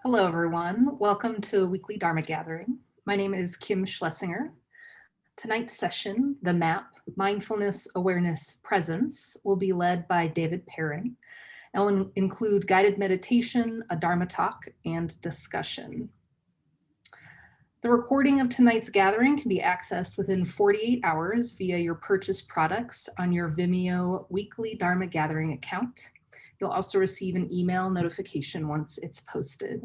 Hello, everyone. Welcome to a weekly Dharma gathering. My name is Kim Schlesinger. Tonight's session, The Map, Mindfulness, Awareness, Presence, will be led by David Perrin and will include guided meditation, a Dharma talk, and discussion. The recording of tonight's gathering can be accessed within 48 hours via your purchased products on your Vimeo weekly Dharma gathering account. You'll also receive an email notification once it's posted.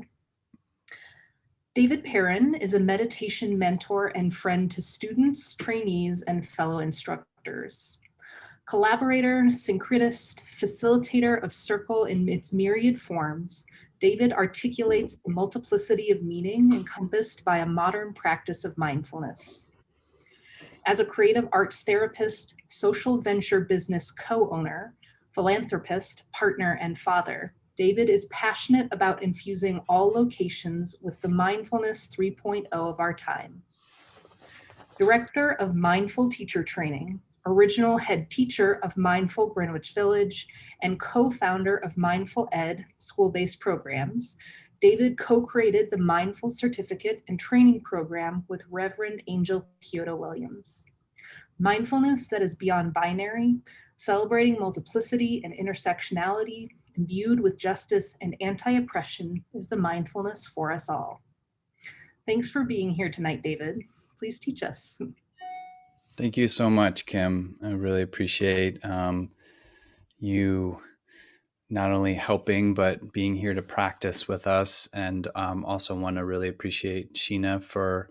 David Perrin is a meditation mentor and friend to students, trainees, and fellow instructors. Collaborator, syncretist, facilitator of Circle in its myriad forms, David articulates the multiplicity of meaning encompassed by a modern practice of mindfulness. As a creative arts therapist, social venture business co-owner, philanthropist, partner, and father, David is passionate about infusing all locations with the mindfulness 3.0 of our time. Director of Mindful Teacher Training, original head teacher of Mindful Greenwich Village, and co-founder of Mindful Ed school-based programs, David co-created the Mindful Certificate and Training Program with Reverend Angel Kyoto Williams. Mindfulness that is beyond binary, celebrating multiplicity and intersectionality, imbued with justice and anti-oppression, is the mindfulness for us all. Thanks for being here tonight, David. Please teach us. Thank you so much, Kim. I really appreciate you not only helping, but being here to practice with us. And also want to really appreciate Sheena for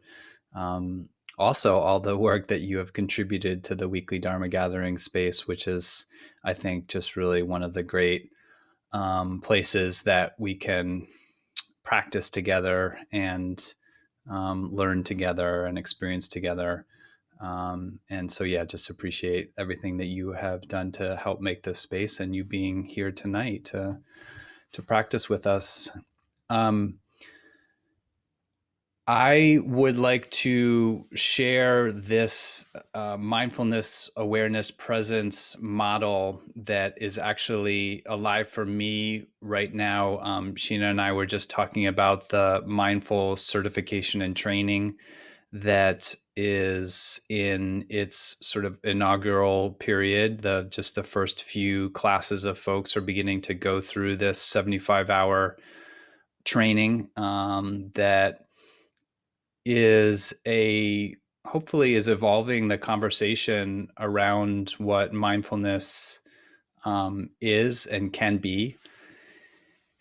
also all the work that you have contributed to the weekly Dharma gathering space, which is, I think, just really one of the great places that we can practice together and learn together and experience together. And so, yeah, just appreciate everything that you have done to help make this space and you being here tonight to practice with us. I would like to share this mindfulness, awareness, presence model that is actually alive for me right now. Sheena and I were just talking about the mindful certification and training that is in its sort of inaugural period. Just the first few classes of folks are beginning to go through this 75-hour training that is hopefully is evolving the conversation around what mindfulness is and can be.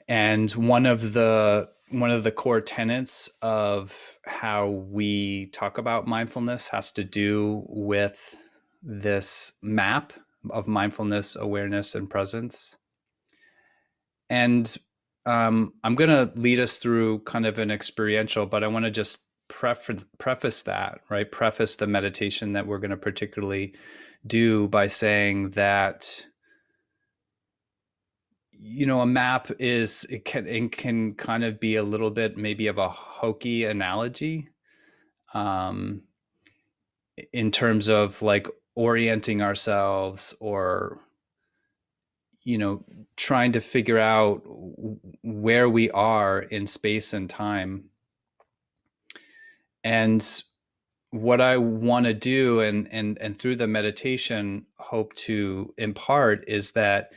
And one of the core tenets of how we talk about mindfulness has to do with this map of mindfulness, awareness, and presence. And I'm going to lead us through kind of an experiential, but I want to just preface that, right? Preface the meditation that we're going to particularly do by saying that, you know, a map can kind of be a little bit maybe of a hokey analogy in terms of like orienting ourselves or, you know, trying to figure out where we are in space and time. And what I want to do and through the meditation hope to impart is that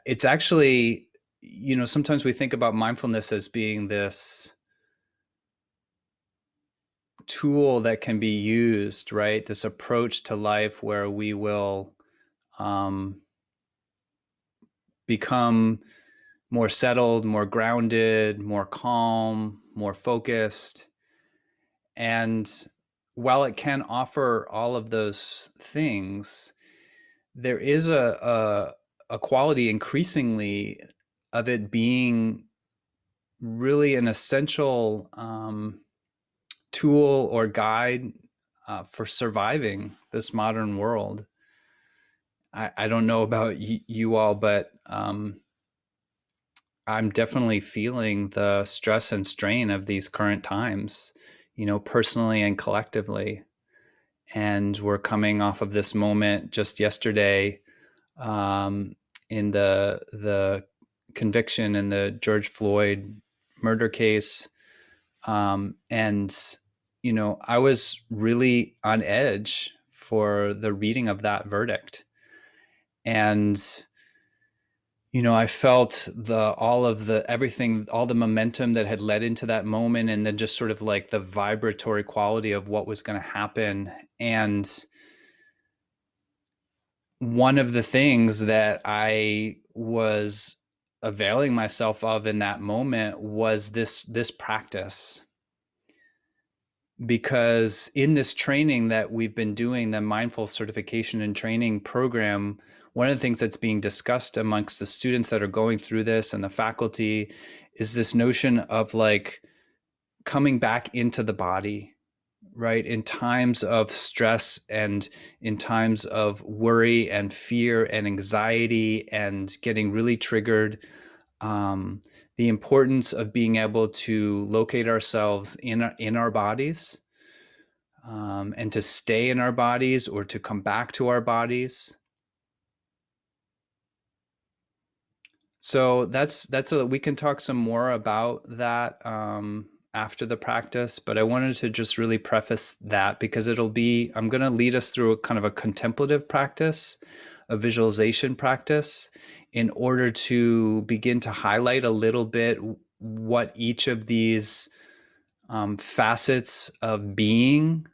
it's actually, you know, sometimes we think about mindfulness as being this tool that can be used, right? This approach to life where we will become more settled, more grounded, more calm, more focused. And while it can offer all of those things, there is a quality increasingly of it being really an essential tool or guide for surviving this modern world. I don't know about you all, but I'm definitely feeling the stress and strain of these current times, you know, personally and collectively. And we're coming off of this moment just yesterday in the conviction in the George Floyd murder case. And, I was really on edge for the reading of that verdict. And, I felt everything, all the momentum that had led into that moment, and then just sort of like the vibratory quality of what was going to happen. And one of the things that I was availing myself of in that moment was this practice, because in this training that we've been doing, the mindful certification and training program, one of the things that's being discussed amongst the students that are going through this and the faculty is this notion of like coming back into the body, right? In times of stress and in times of worry and fear and anxiety and getting really triggered, um, the importance of being able to locate ourselves in our bodies, and to stay in our bodies or to come back to our bodies. So we can talk some more about that after the practice, but I wanted to just really preface that because I'm going to lead us through a kind of a contemplative practice, a visualization practice, in order to begin to highlight a little bit what each of these facets of being,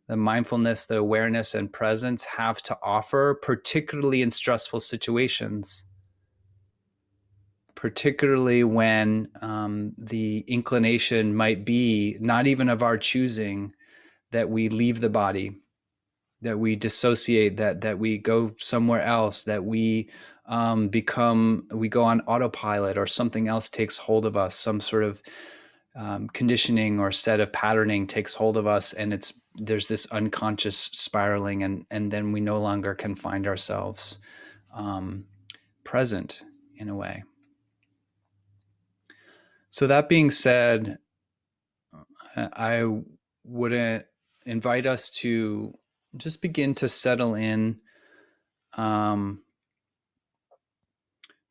the mindfulness, the awareness, and presence have to offer, particularly in stressful situations, particularly when the inclination might be not even of our choosing, that we leave the body, that we dissociate, that we go somewhere else, that we we go on autopilot, or something else takes hold of us, some sort of conditioning or set of patterning takes hold of us, and there's this unconscious spiraling, and then we no longer can find ourselves present in a way. So that being said, I would invite us to just begin to settle in um,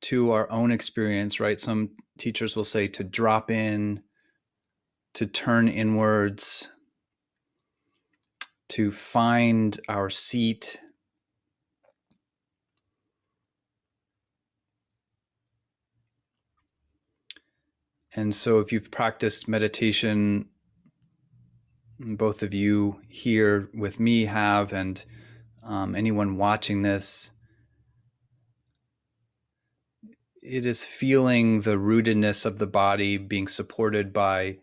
to our own experience, right? Some teachers will say to drop in, to turn inwards, to find our seat. And so if you've practiced meditation, both of you here with me have, and anyone watching this, it is feeling the rootedness of the body being supported by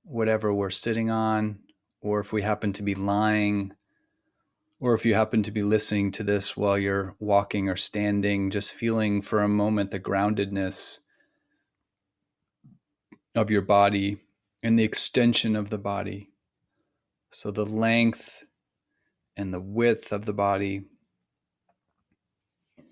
whatever we're sitting on, or if we happen to be lying, or if you happen to be listening to this while you're walking or standing, just feeling for a moment the groundedness of your body and the extension of the body. So the length and the width of the body. You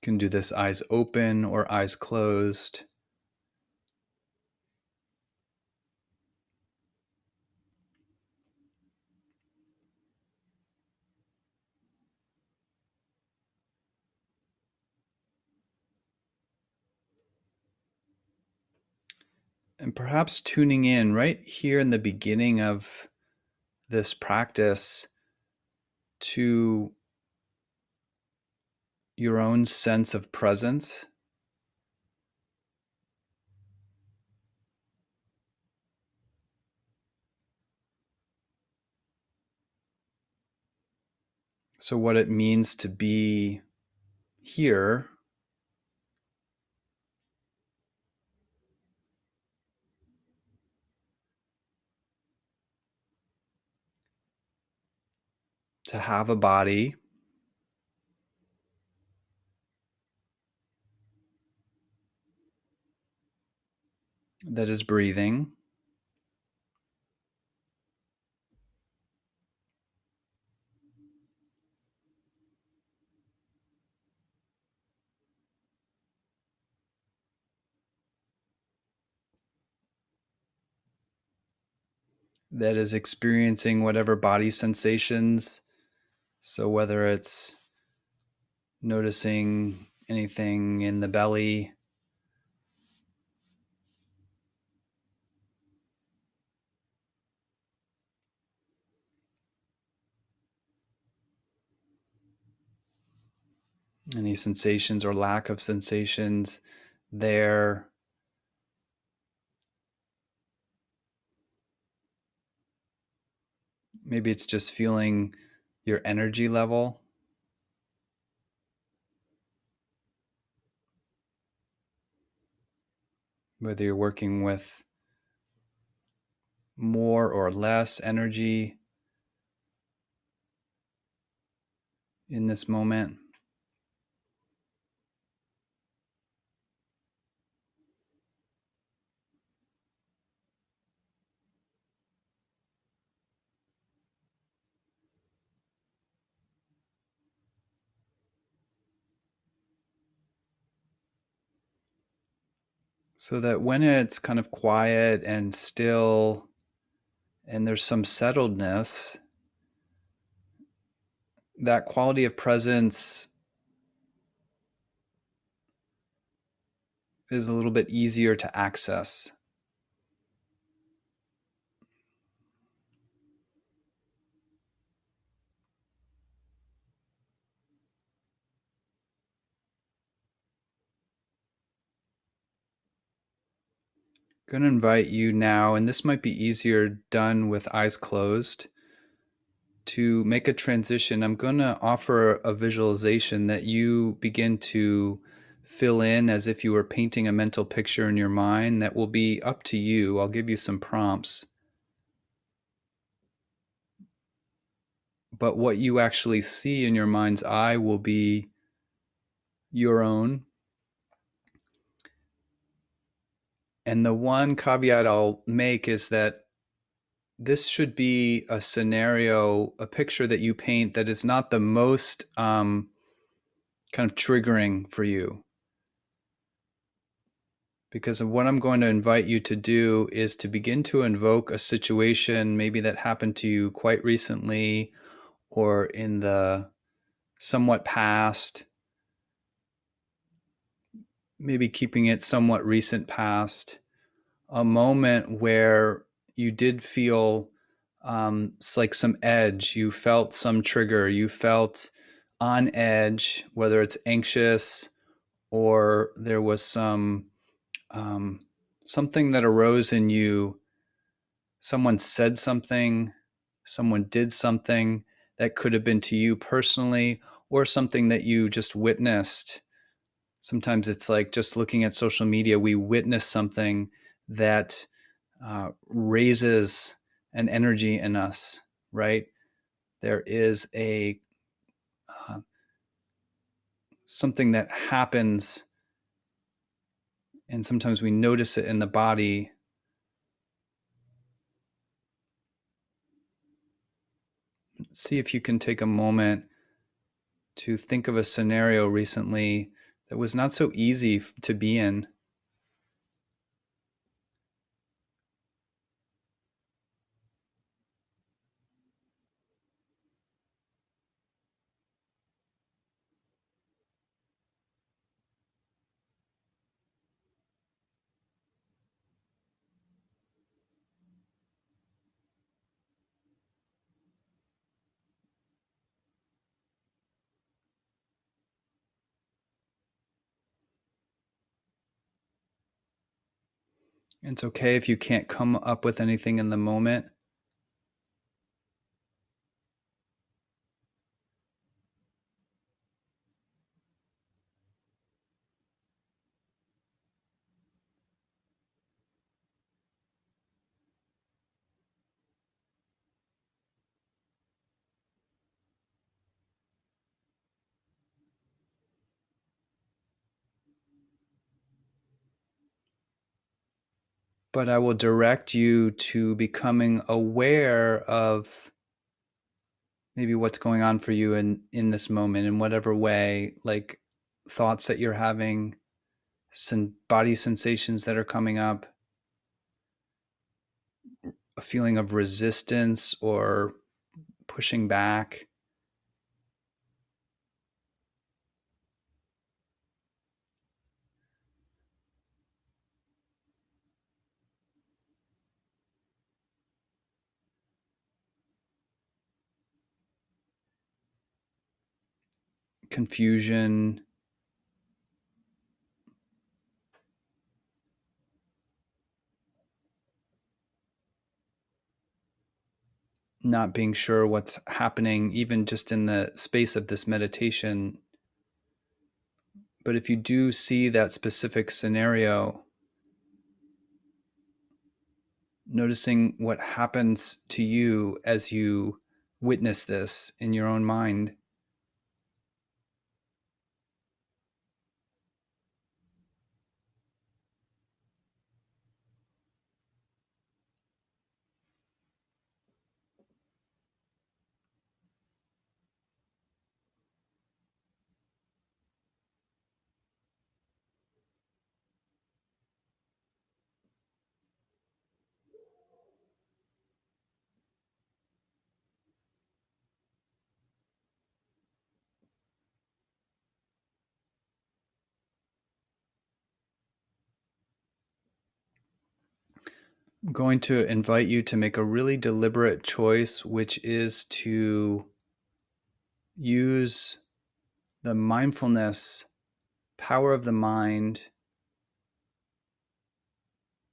can do this eyes open or eyes closed. And perhaps tuning in right here in the beginning of this practice to your own sense of presence. So, what it means to be here, to have a body that is breathing, that is experiencing whatever body sensations. So, whether it's noticing anything in the belly. Any sensations or lack of sensations there. Maybe it's just feeling your energy level, whether you're working with more or less energy in this moment. So that when it's kind of quiet and still and there's some settledness, that quality of presence is a little bit easier to access. I'm going to invite you now, and this might be easier done with eyes closed, to make a transition. I'm going to offer a visualization that you begin to fill in as if you were painting a mental picture in your mind that will be up to you. I'll give you some prompts. But what you actually see in your mind's eye will be your own. And the one caveat I'll make is that this should be a scenario, a picture that you paint that is not the most kind of triggering for you. Because of what I'm going to invite you to do is to begin to invoke a situation maybe that happened to you quite recently or in the somewhat past, maybe keeping it somewhat recent past, a moment where you did feel like some edge, you felt some trigger, you felt on edge, whether it's anxious or there was um, something that arose in you. Someone said something, someone did something that could have been to you personally, or something that you just witnessed. Sometimes it's like just looking at social media, we witness something that raises an energy in us, right? There is a uh, something that happens, and sometimes we notice it in the body. See if you can take a moment to think of a scenario recently that was not so easy to be in. It's okay if you can't come up with anything in the moment. But I will direct you to becoming aware of maybe what's going on for you in this moment in whatever way, like thoughts that you're having, some body sensations that are coming up, a feeling of resistance or pushing back. confusion, not being sure what's happening, even just in the space of this meditation. But if you do see that specific scenario, noticing what happens to you as you witness this in your own mind. I'm going to invite you to make a really deliberate choice, which is to use the mindfulness power of the mind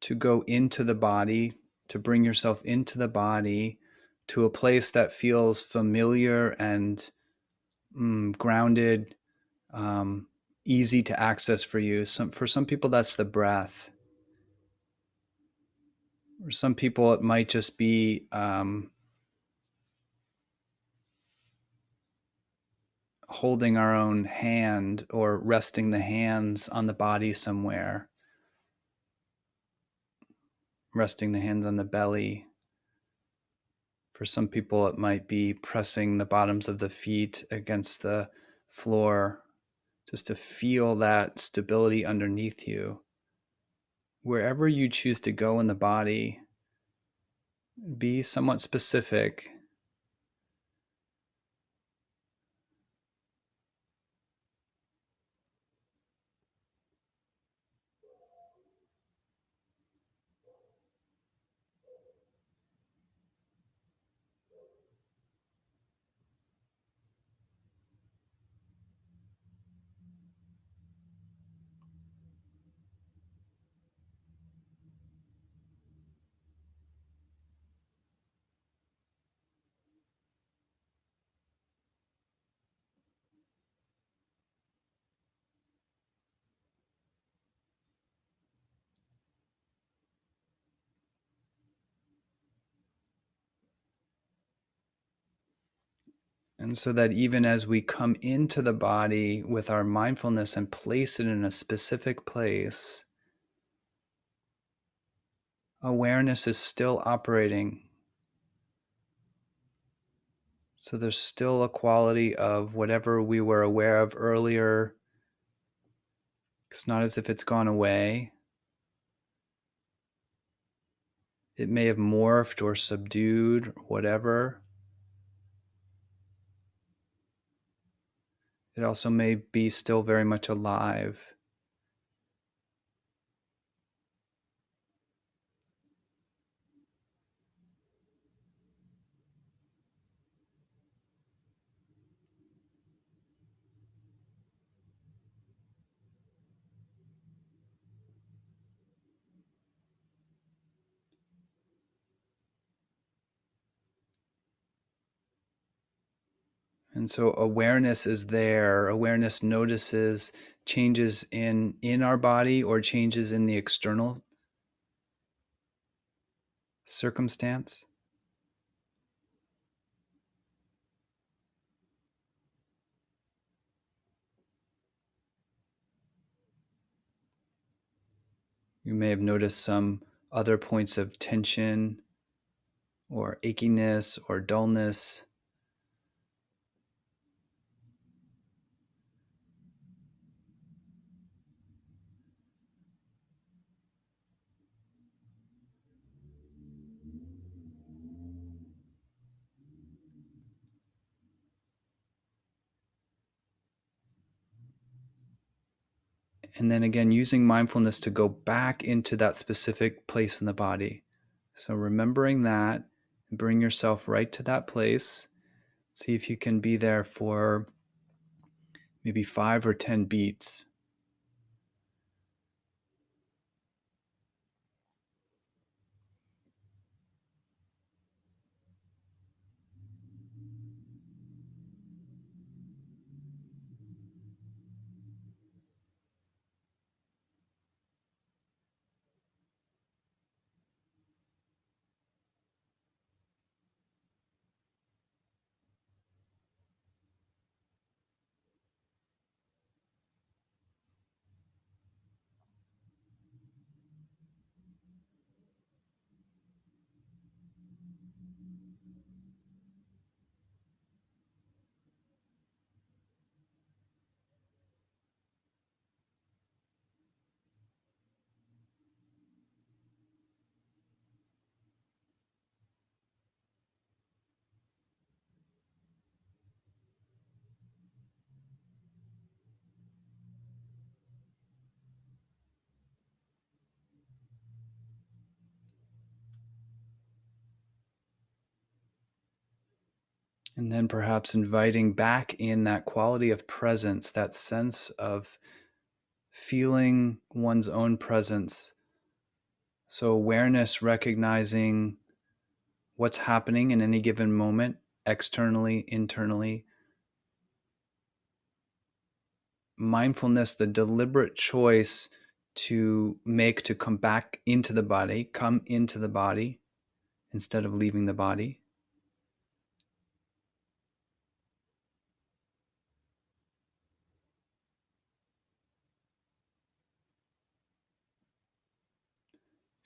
to go into the body, to bring yourself into the body to a place that feels familiar and grounded, um, easy to access for you. For some people, that's the breath. For some people, it might just be holding our own hand or resting the hands on the body somewhere, resting the hands on the belly. For some people, it might be pressing the bottoms of the feet against the floor just to feel that stability underneath you. Wherever you choose to go in the body, be somewhat specific. And so that even as we come into the body with our mindfulness and place it in a specific place, awareness is still operating. So there's still a quality of whatever we were aware of earlier. It's not as if it's gone away. It may have morphed or subdued, or whatever. It also may be still very much alive. And so awareness is there. Awareness notices changes in our body or changes in the external circumstance. You may have noticed some other points of tension or achiness or dullness. And then again, using mindfulness to go back into that specific place in the body. So remembering that, bring yourself right to that place. See if you can be there for maybe 5 or 10 beats. And then perhaps inviting back in that quality of presence, that sense of feeling one's own presence. So, awareness, recognizing what's happening in any given moment, externally, internally. Mindfulness, the deliberate choice to make to come back into the body, come into the body instead of leaving the body.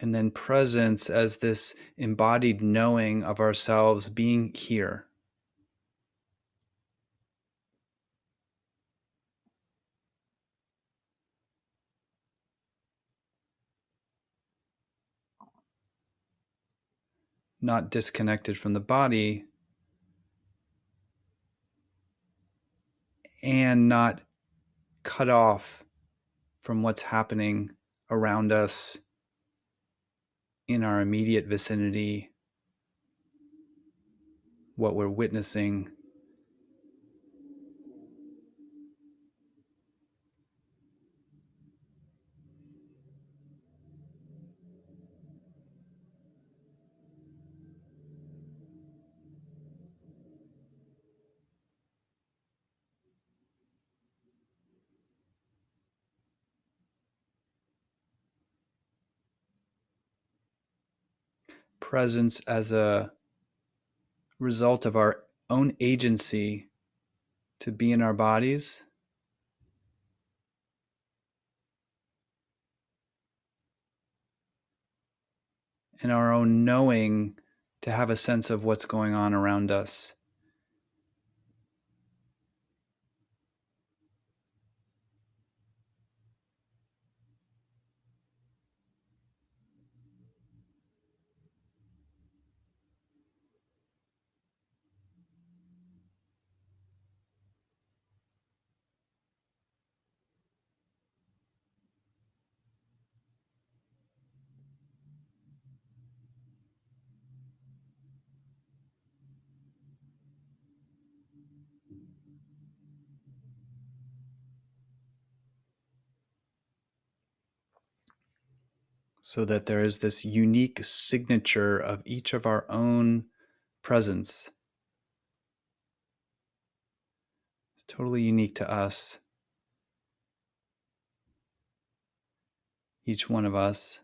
And then presence as this embodied knowing of ourselves being here. Not disconnected from the body and not cut off from what's happening around us in our immediate vicinity, what we're witnessing. Presence as a result of our own agency to be in our bodies, and our own knowing to have a sense of what's going on around us. So that there is this unique signature of each of our own presence. It's totally unique to us, each one of us.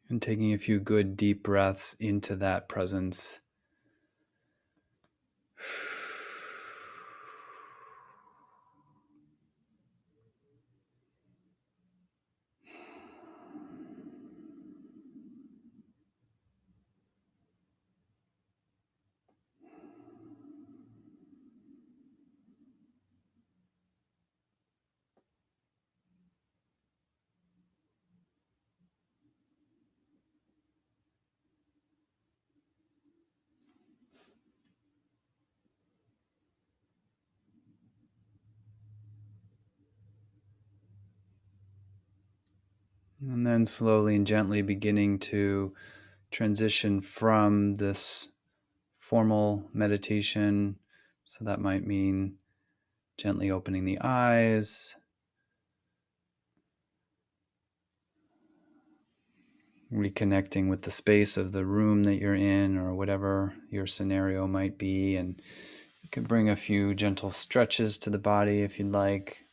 And taking a few good deep breaths into that presence. And then slowly and gently beginning to transition from this formal meditation. So that might mean gently opening the eyes, reconnecting with the space of the room that you're in or whatever your scenario might be. And you can bring a few gentle stretches to the body if you'd like.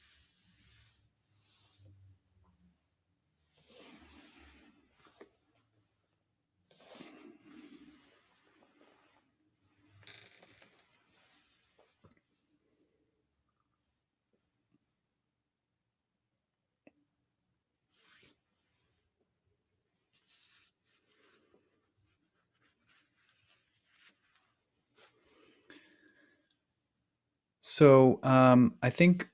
So I think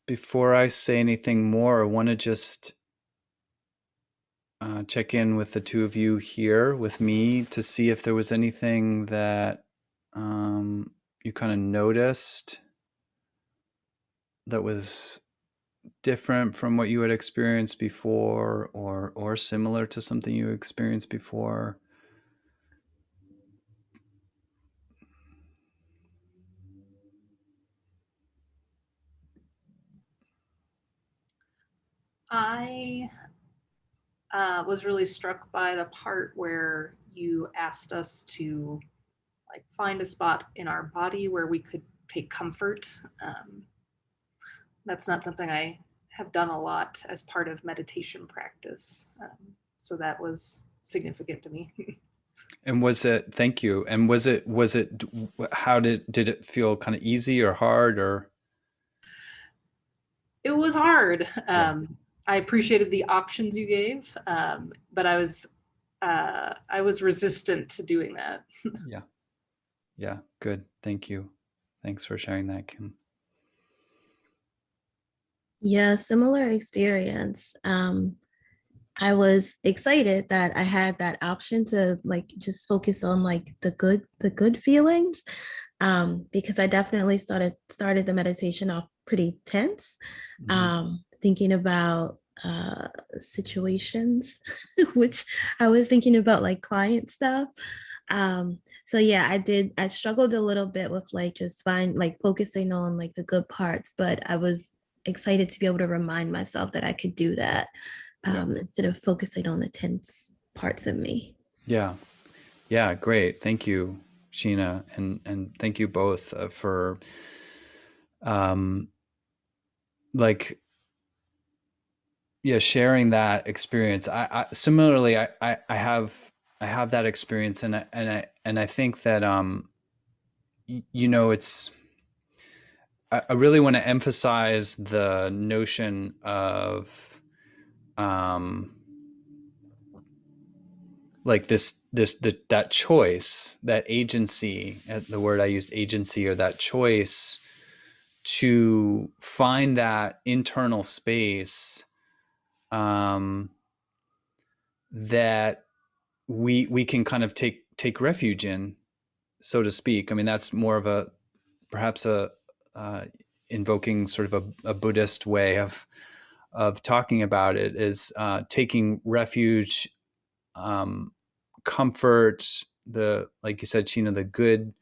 before I say anything more, I want to just check in with the two of you here with me to see if there was anything that you kind of noticed that was different from what you had experienced before, or similar to something you experienced before. I was really struck by the part where you asked us to like find a spot in our body where we could take comfort. That's not something I have done a lot as part of meditation practice. So that was significant to me. And was it, thank you. And was it, how did it feel, kind of easy or hard or? It was hard. Yeah. I appreciated the options you gave, but I was resistant to doing that. Yeah. Yeah. Good. Thank you. Thanks for sharing that, Kim. Yeah, similar experience. I was excited that I had that option to like just focus on like the good feelings. Because I definitely started the meditation off pretty tense, Mm-hmm. thinking about situations, which I was thinking about like client stuff. So yeah, I struggled a little bit with like just like focusing on like the good parts, but I was excited to be able to remind myself that I could do that, Yeah. instead of focusing on the tense parts of me. Yeah. Yeah. Great. Thank you, Sheena. And thank you both for, um, like, yeah, sharing that experience. I similarly, I have that experience, and I think that, it's, I really want to emphasize the notion of, um, like that choice, that agency, the word I used, agency, or that choice to find that internal space, um, that we can kind of take refuge in, so to speak. I mean, that's more of a, perhaps a, uh, invoking sort of a Buddhist way of talking about it, is taking refuge, um, comfort, the, like you said, Sheena, the good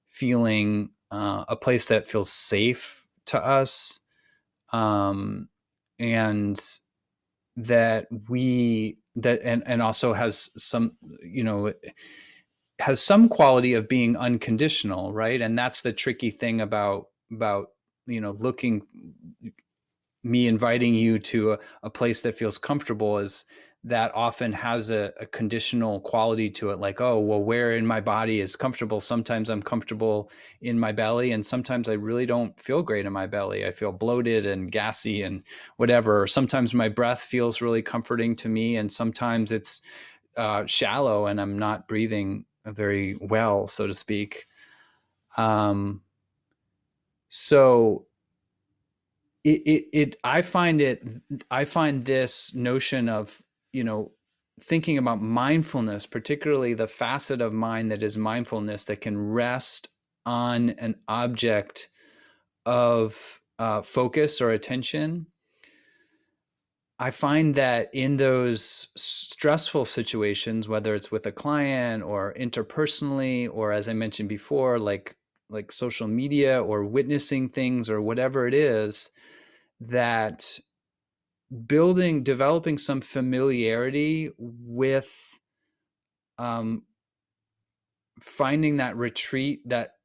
feeling, a place that feels safe to us, um, and and also has some, has some quality of being unconditional, right? And that's the tricky thing about looking, me inviting you to a place that feels comfortable, is that often has a conditional quality to it, like, oh well, where in my body is comfortable? Sometimes I'm comfortable in my belly, and sometimes I really don't feel great in my belly. I feel bloated and gassy and whatever. Sometimes my breath feels really comforting to me, and sometimes it's shallow and I'm not breathing very well, so to speak. Um, so I find this notion of, thinking about mindfulness, particularly the facet of mind that is mindfulness, that can rest on an object of focus or attention, I find that in those stressful situations, whether it's with a client or interpersonally, or as I mentioned before, like social media or witnessing things or whatever it is, that developing some familiarity with um, finding that retreat, that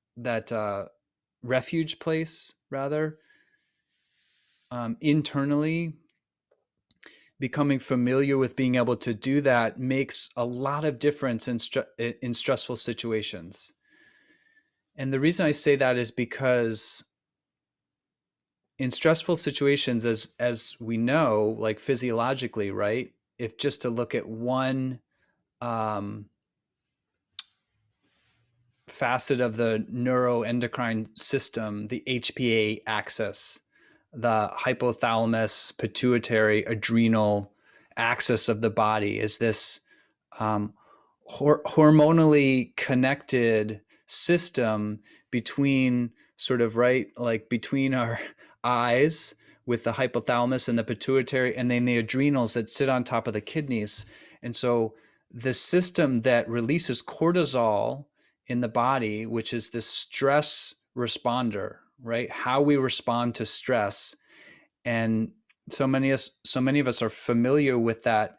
refuge place, rather, internally, becoming familiar with being able to do that makes a lot of difference in stressful situations. And the reason I say that is because in stressful situations, as we know, like physiologically, right? If just to look at one um, facet of the neuroendocrine system, the HPA axis, the hypothalamus, pituitary, adrenal axis of the body, is this um, hormonally connected system between sort of right, like between our eyes with the hypothalamus and the pituitary, and then the adrenals that sit on top of the kidneys. And so the system that releases cortisol in the body, which is this stress responder, right? How we respond to stress. And so many of us are familiar with that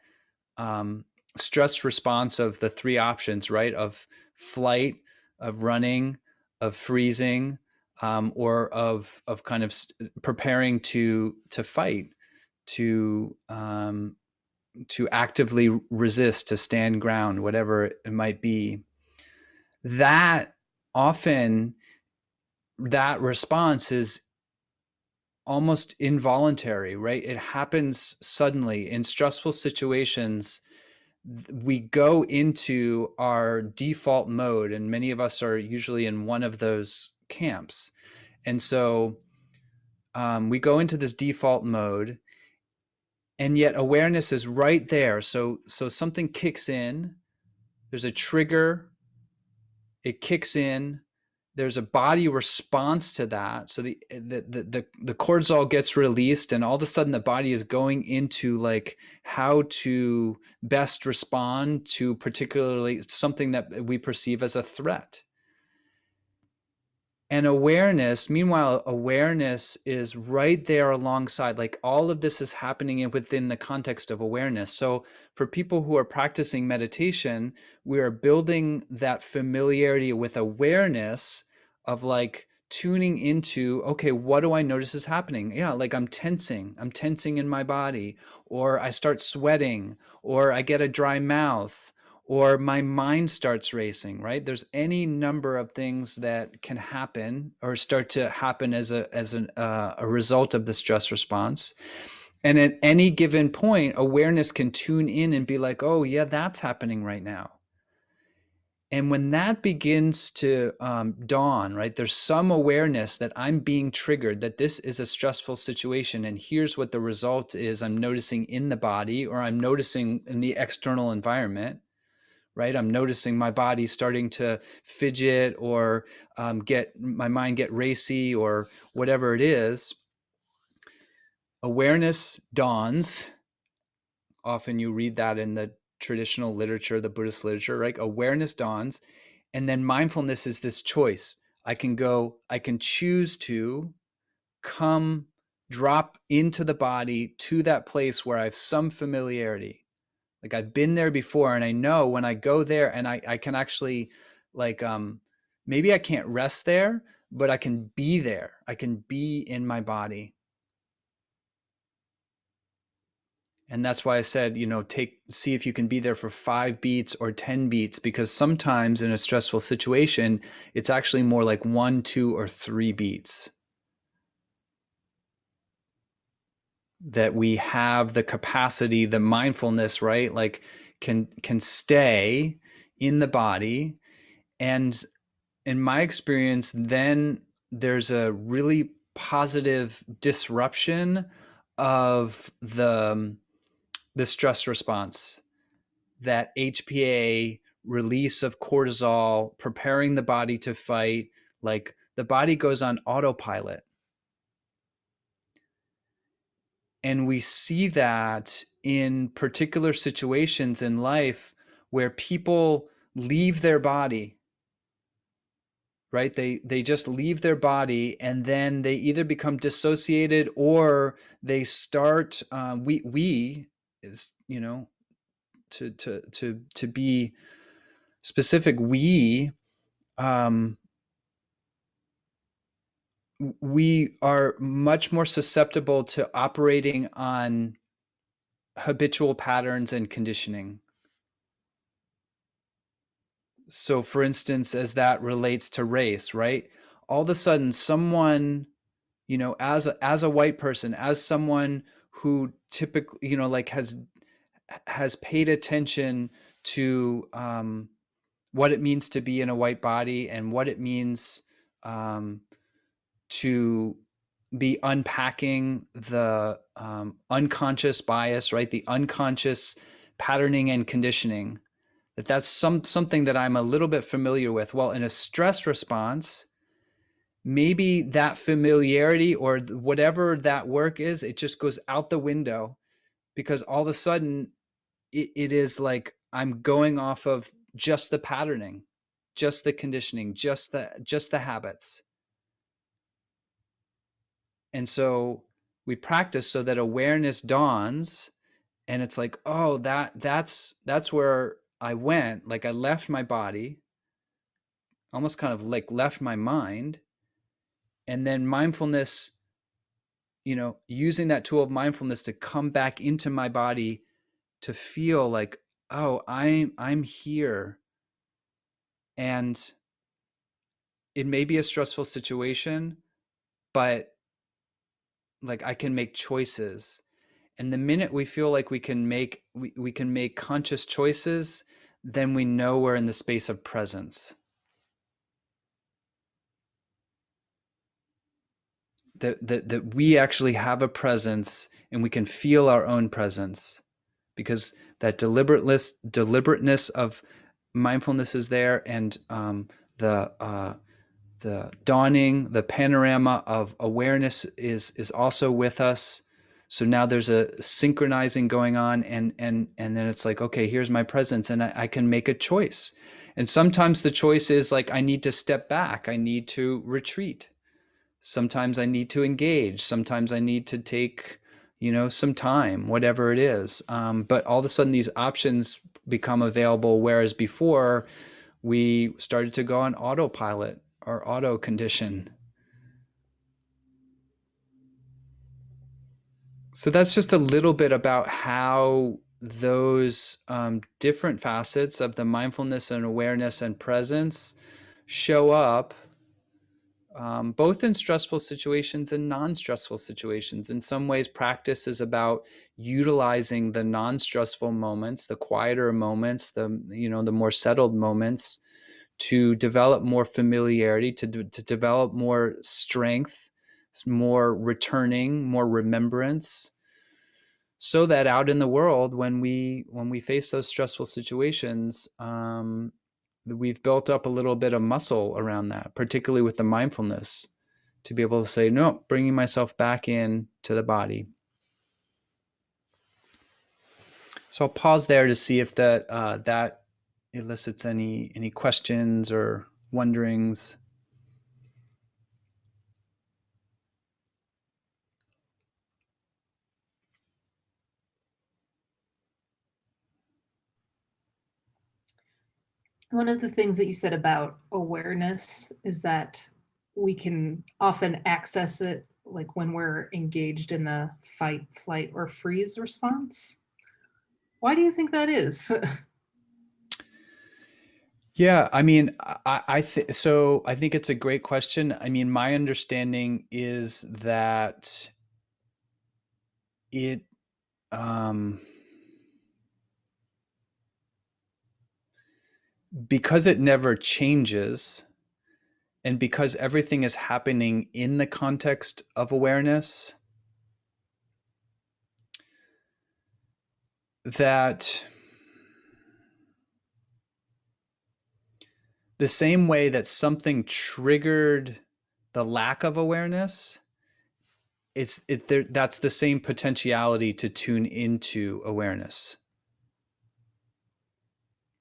um, stress response of the three options, right? Of flight, of running, of freezing, or of kind of preparing to fight, to to actively resist, to stand ground, whatever it might be. That often that response is almost involuntary, right? It happens suddenly in stressful situations. We go into our default mode, and many of us are usually in one of those camps. And so we go into this default mode, and yet awareness is right there. So something kicks in, there's a trigger, it kicks in, there's a body response to that. So the cortisol gets released, and all of a sudden the body is going into like how to best respond to particularly something that we perceive as a threat. And awareness, meanwhile, awareness is right there alongside. Like all of this is happening within the context of awareness. So for people who are practicing meditation, we are building that familiarity with awareness of like tuning into, okay, what do I notice is happening? Yeah, like I'm tensing in my body, or I start sweating, or I get a dry mouth, or my mind starts racing, right? There's any number of things that can happen or start to happen as a result of the stress response. And at any given point, awareness can tune in and be like, oh yeah, that's happening right now. And when that begins to dawn, right, there's some awareness that I'm being triggered, that this is a stressful situation. And here's what the result is I'm noticing in the body, or I'm noticing in the external environment, right? I'm noticing my body starting to fidget, or get my mind get racy, or whatever it is. Awareness dawns. Often you read that in the traditional literature, the Buddhist literature, right? Awareness dawns. And then mindfulness is this choice. I can choose to come drop into the body to that place where I have some familiarity. Like I've been there before, and I know when I go there, and I can actually like maybe I can't rest there, but I can be there. I can be in my body. And that's why I said, see if you can be there for 5 beats or 10 beats, because sometimes in a stressful situation, it's actually more like 1, 2, or 3 beats that we have the capacity, the mindfulness, right? Like can stay in the body. And in my experience, then there's a really positive disruption of the stress response, that HPA release of cortisol, preparing the body to fight. Like the body goes on autopilot. And we see that in particular situations in life where people leave their body, right? They just leave their body, and then they either become dissociated or they start. We is, you know, to be specific, um, we are much more susceptible to operating on habitual patterns and conditioning. So, for instance, as that relates to race, right? All of a sudden, someone, as a white person, as someone who typically, like has paid attention to what it means to be in a white body and what it means um, to be unpacking the unconscious bias, right? The unconscious patterning and conditioning. That's something that I'm a little bit familiar with. Well, in a stress response, maybe that familiarity or whatever that work is, it just goes out the window, because all of a sudden it is like I'm going off of just the patterning, just the conditioning, just the habits. And so we practice so that awareness dawns, and it's like, oh, that's where I went. Like I left my body, almost kind of like left my mind. And then mindfulness, using that tool of mindfulness to come back into my body, to feel like, oh, I'm here. And it may be a stressful situation, but like I can make choices. And the minute we feel like we can make conscious choices, then we know we're in the space of presence. That we actually have a presence and we can feel our own presence, because that deliberateness of mindfulness is there, and the dawning, the panorama of awareness is also with us. So now there's a synchronizing going on, and then it's like, okay, here's my presence, and I can make a choice. And sometimes the choice is like, I need to step back, I need to retreat. Sometimes I need to engage. Sometimes I need to take, some time, whatever it is. But all of a sudden, these options become available, whereas before we started to go on autopilot or auto condition. So that's just a little bit about how those different facets of the mindfulness and awareness and presence show up, both in stressful situations and non-stressful situations. In some ways, practice is about utilizing the non-stressful moments, the quieter moments, the more settled moments, to develop more familiarity, to develop more strength, more returning, more remembrance, so that out in the world, when we face those stressful situations, we've built up a little bit of muscle around that, particularly with the mindfulness, to be able to say, no, bringing myself back in to the body. So I'll pause there to see if that elicits any questions or wonderings. One of the things that you said about awareness is that we can often access it like when we're engaged in the fight, flight, or freeze response. Why do you think that is? Yeah, I mean, so. I think it's a great question. I mean, my understanding is that it um, because it never changes, and because everything is happening in the context of awareness, that the same way that something triggered the lack of awareness, that's the same potentiality to tune into awareness,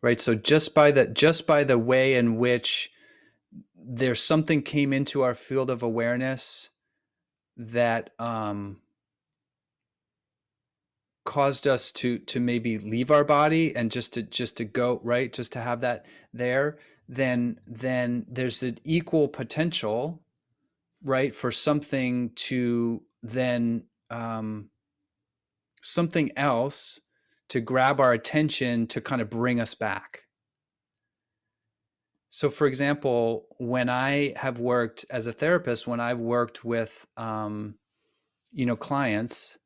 right? So just by the way in which there's something came into our field of awareness that caused us to maybe leave our body and just to go, right, just to have that there, then there's an equal potential, right, for something to then something else to grab our attention to kind of bring us back. So, for example, when I have worked as a therapist, when I've worked with, clients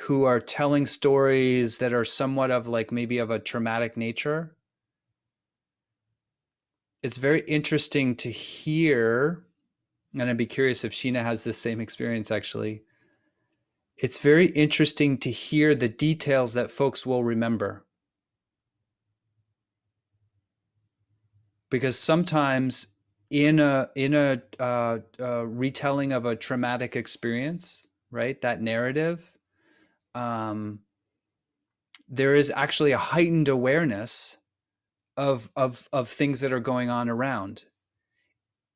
who are telling stories that are somewhat of like maybe of a traumatic nature, it's very interesting to hear. And I'd be curious if Sheena has the same experience actually. It's very interesting to hear the details that folks will remember. Because sometimes in a retelling of a traumatic experience, right, that narrative, um, there is actually a heightened awareness of things that are going on around.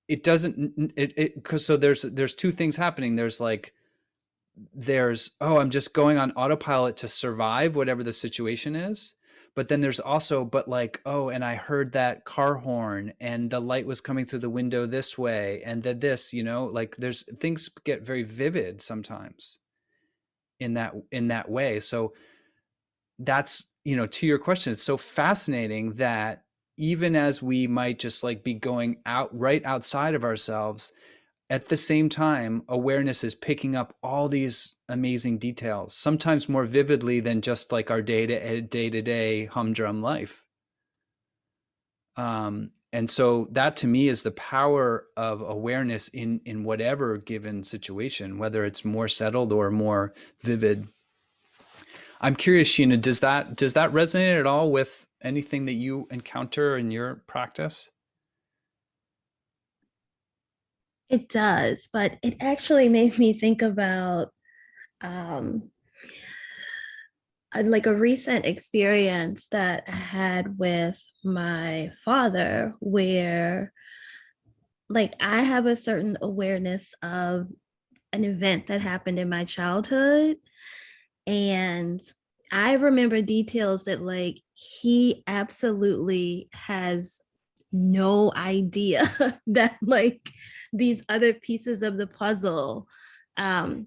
It doesn't it because so there's two things happening. There's oh, I'm just going on autopilot to survive whatever the situation is. But then there's also, but like, oh, and I heard that car horn and the light was coming through the window this way and then this, like there's things get very vivid sometimes in that way. So that's, to your question, it's so fascinating that even as we might just like be going out right outside of ourselves, at the same time, awareness is picking up all these amazing details, sometimes more vividly than just like our day-to-day humdrum life. And so that to me is the power of awareness in whatever given situation, whether it's more settled or more vivid. I'm curious, Sheena, does that resonate at all with anything that you encounter in your practice? It does, but it actually made me think about um, like a recent experience that I had with my father, where like I have a certain awareness of an event that happened in my childhood, and I remember details that like he absolutely has no idea that like these other pieces of the puzzle um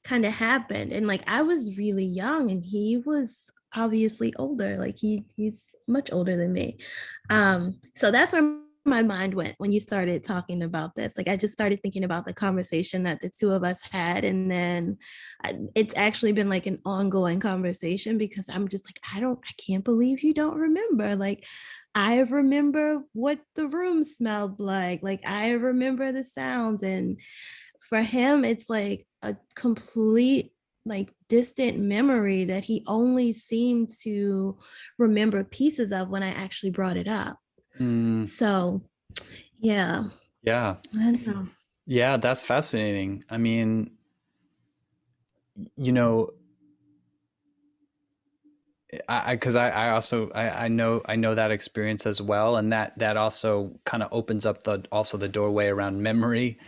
kind of happened. And like I was really young and he was obviously older, like he's much older than me. So that's where my mind went when you started talking about this. Like I just started thinking about the conversation that the two of us had, and then it's actually been like an ongoing conversation because I'm just like, I can't believe you don't remember. Like I remember what the room smelled like I remember the sounds. And for him it's like a complete like distant memory that he only seemed to remember pieces of when I actually brought it up. Mm, So yeah, yeah. I don't know. Yeah, that's fascinating. I mean, you know, because I also I know that experience as well, and that also kind of opens up the doorway around memory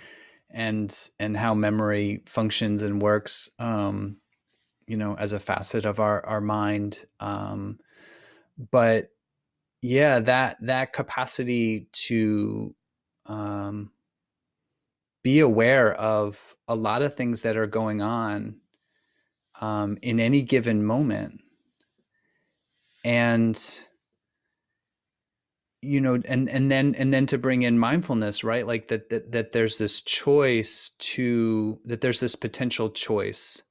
and how memory functions and works, as a facet of our mind. But yeah, that capacity to um, be aware of a lot of things that are going on in any given moment, and and then to bring in mindfulness, right, like that there's this choice to that there's this potential choice.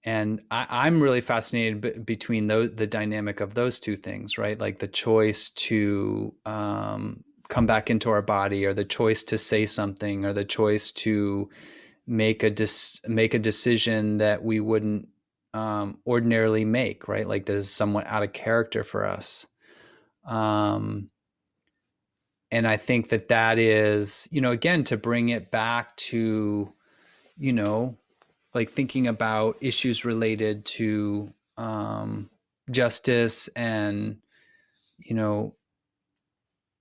And I'm really fascinated between the dynamic of those two things, right, like the choice to come back into our body, or the choice to say something, or the choice to make a decision that we wouldn't ordinarily make, right, like this is somewhat out of character for us. um, and I think that is, again, to bring it back to you know, like thinking about issues related to justice and, you know,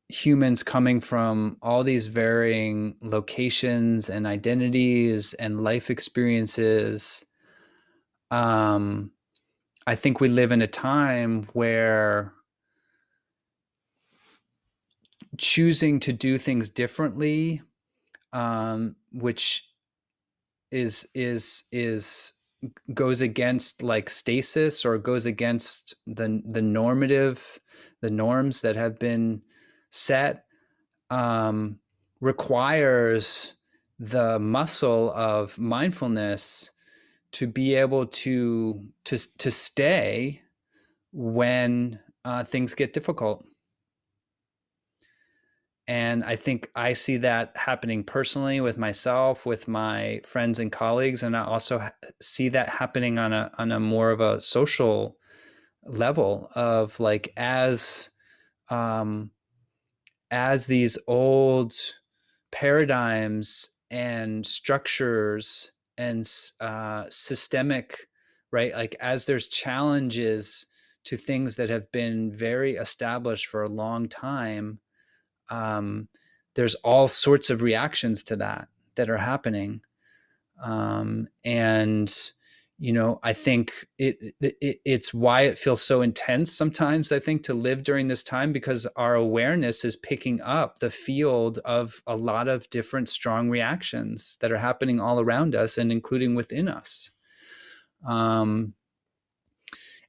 humans coming from all these varying locations and identities and life experiences. Um, I think we live in a time where choosing to do things differently, which is goes against like stasis, or goes against the norms that have been set, um, requires the muscle of mindfulness to be able to stay when things get difficult. And I think I see that happening personally with myself, with my friends and colleagues, and I also see that happening on a more of a social level of like um, as these old paradigms and structures and systemic, right? Like as there's challenges to things that have been very established for a long time, um, there's all sorts of reactions to that that are happening. And you know, I think it's why it feels so intense sometimes, I think, to live during this time, because our awareness is picking up the field of a lot of different strong reactions that are happening all around us and including within us. Um,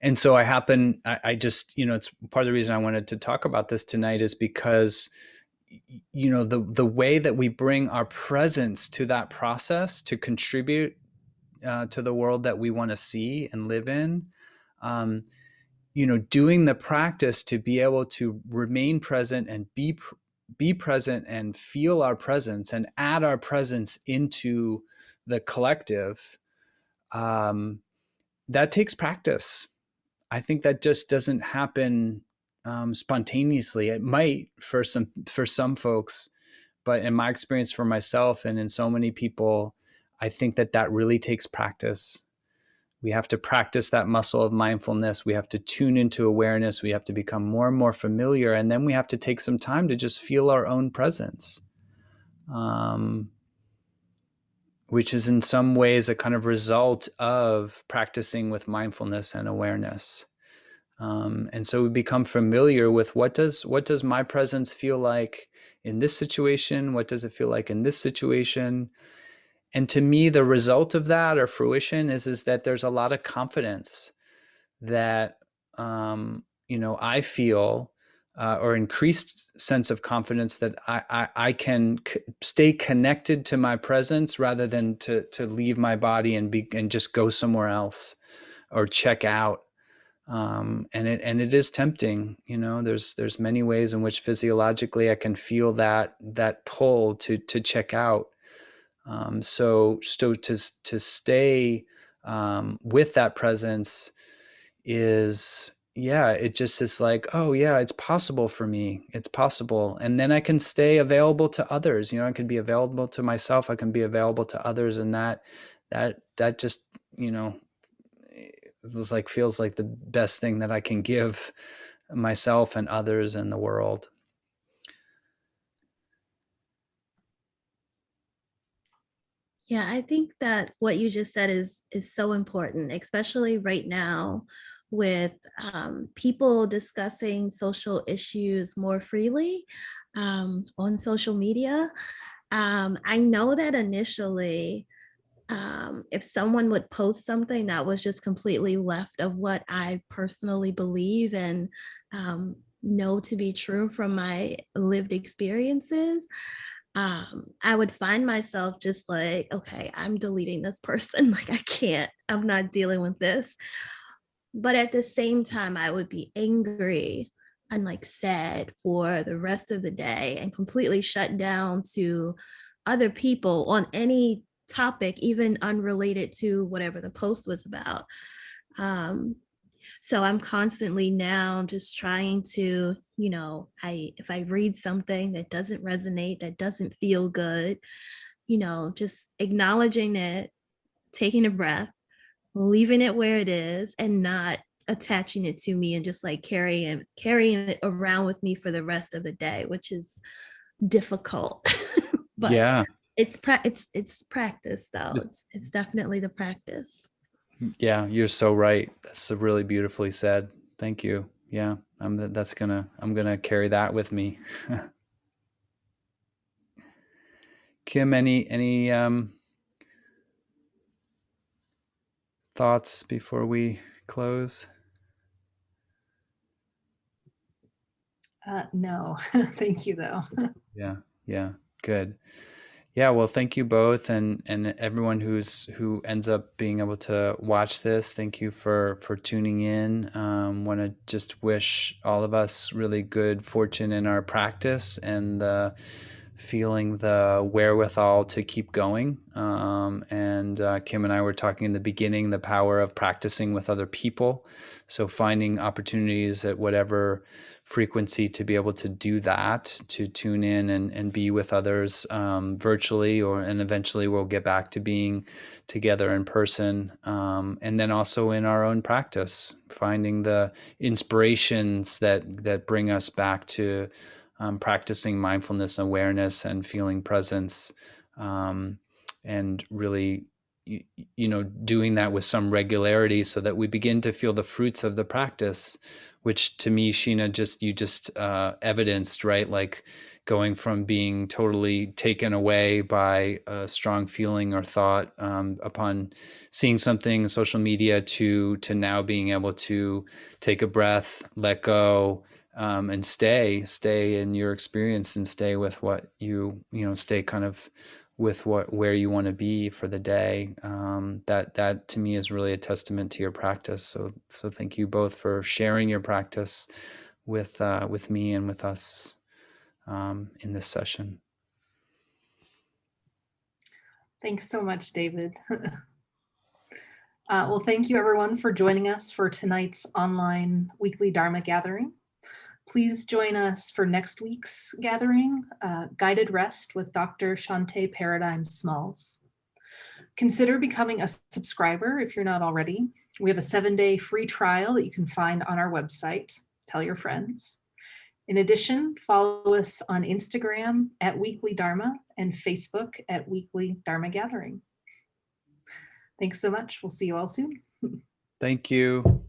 and so I just, you know, it's part of the reason I wanted to talk about this tonight is because, you know, the way that we bring our presence to that process to contribute to the world that we want to see and live in, um, you know, doing the practice to be able to remain present and be present and feel our presence and add our presence into the collective, um, that takes practice. I think that just doesn't happen spontaneously. It might for some folks, but in my experience for myself and in so many people, I think that that really takes practice. We have to practice that muscle of mindfulness. We have to tune into awareness. We have to become more and more familiar. And then we have to take some time to just feel our own presence, um, which is in some ways a kind of result of practicing with mindfulness and awareness. And so we become familiar with what does my presence feel like in this situation? What does it feel like in this situation? And to me, the result of that, or fruition, is that there's a lot of confidence that, you know, I feel, or increased sense of confidence that I can stay connected to my presence rather than to leave my body and just go somewhere else or check out. And it is tempting, you know. There's many ways in which physiologically I can feel that pull to check out. So to stay with that presence is, yeah, it just is like, oh yeah, it's possible for me. It's possible. And then I can stay available to others. You know, I can be available to myself. I can be available to others. And that just, you know, it's like feels like the best thing that I can give myself and others and the world. Yeah, I think that what you just said is so important, especially right now with people discussing social issues more freely on social media. I know that initially, if someone would post something that was just completely left of what I personally believe and know to be true from my lived experiences, I would find myself just like, okay, I'm deleting this person. Like, I can't, I'm not dealing with this. But at the same time, I would be angry and like sad for the rest of the day and completely shut down to other people on any topic, even unrelated to whatever the post was about. Um, so I'm constantly now just trying to, if I read something that doesn't resonate, that doesn't feel good, just acknowledging it, taking a breath, leaving it where it is, and not attaching it to me and just like carrying it around with me for the rest of the day, which is difficult. But Yeah. it's practice though. It's- It's definitely the practice. Yeah, you're so right. That's really beautifully said. Thank you. Yeah, I'm gonna carry that with me. Kim, any thoughts before we close? No, thank you though. Yeah, yeah, good. Yeah, well, thank you both, and everyone who ends up being able to watch this. Thank you for tuning in. Want to just wish all of us really good fortune in our practice and feeling the wherewithal to keep going. And Kim and I were talking in the beginning the power of practicing with other people. So finding opportunities at whatever frequency to be able to do that, to tune in and be with others virtually, and eventually we'll get back to being together in person. And then also in our own practice, finding the inspirations that bring us back to practicing mindfulness awareness and feeling presence, and really doing that with some regularity so that we begin to feel the fruits of the practice, which to me, Sheena, you just evidenced, right? Like going from being totally taken away by a strong feeling or thought upon seeing something social media to now being able to take a breath, let go, and stay in your experience and stay with what stay kind of with where you want to be for the day. That to me is really a testament to your practice. So thank you both for sharing your practice with me and with us in this session. Thanks so much, David. Well, thank you everyone for joining us for tonight's online weekly Dharma gathering. Please join us for next week's gathering, Guided Rest with Dr. Shante Paradigm Smalls. Consider becoming a subscriber if you're not already. We have a 7-day free trial that you can find on our website. Tell your friends. In addition, follow us on Instagram at Weekly Dharma and Facebook at Weekly Dharma Gathering. Thanks so much. We'll see you all soon. Thank you.